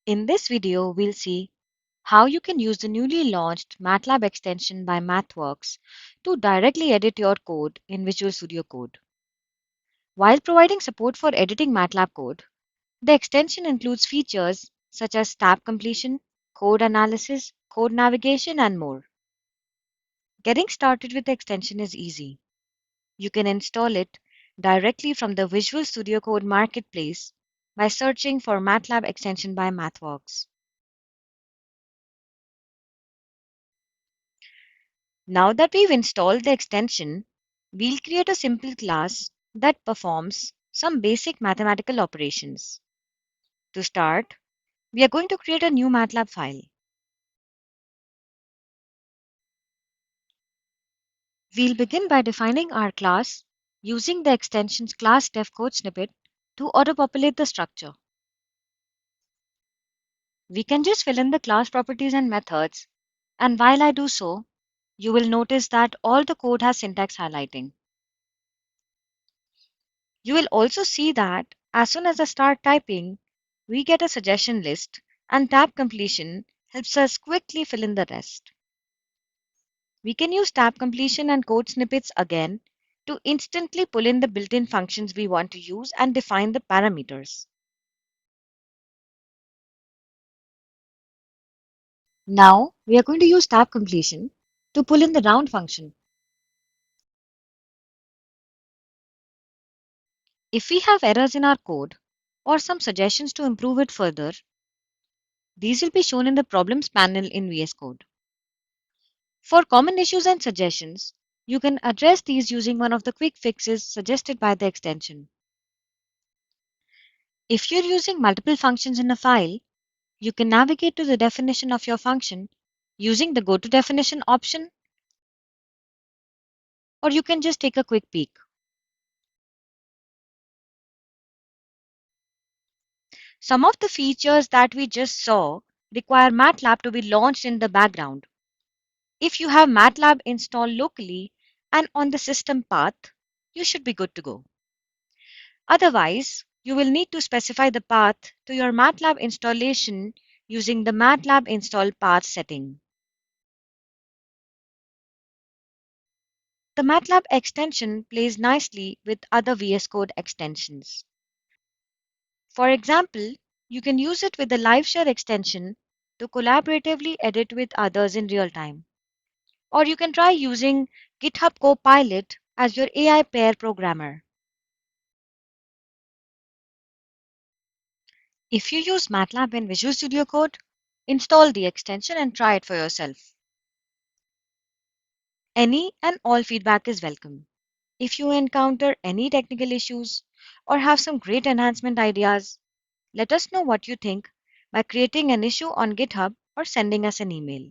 In this video, we'll see how you can use the newly launched MATLAB extension by MathWorks to directly edit your code in Visual Studio Code. While providing support for editing MATLAB code, the extension includes features such as tab completion, code analysis, code navigation, and more. Getting started with the extension is easy. You can install it directly from the Visual Studio Code Marketplace by searching for MATLAB extension by MathWorks. Now that we've installed the extension, we'll create a simple class that performs some basic mathematical operations. To start, we are going to create a new MATLAB file. We'll begin by defining our class using the extension's class def code snippet to auto-populate the structure. We can just fill in the class properties and methods, and while I do so, you will notice that all the code has syntax highlighting. You will also see that as soon as I start typing, we get a suggestion list, and tab completion helps us quickly fill in the rest. We can use tab completion and code snippets again to instantly pull in the built-in functions we want to use and define the parameters. Now, we are going to use tab completion to pull in the round function. If we have errors in our code or some suggestions to improve it further, these will be shown in the Problems panel in VS Code. For common issues and suggestions, you can address these using one of the quick fixes suggested by the extension. If you're using multiple functions in a file, you can navigate to the definition of your function using the Go to Definition option, or you can just take a quick peek. Some of the features that we just saw require MATLAB to be launched in the background. If you have MATLAB installed locally and on the system path, you should be good to go. Otherwise, you will need to specify the path to your MATLAB installation using the MATLAB install path setting. The MATLAB extension plays nicely with other VS Code extensions. For example, you can use it with the LiveShare extension to collaboratively edit with others in real time. Or you can try using GitHub Copilot as your AI pair programmer. If you use MATLAB in Visual Studio Code, install the extension and try it for yourself. Any and all feedback is welcome. If you encounter any technical issues or have some great enhancement ideas, let us know what you think by creating an issue on GitHub or sending us an email.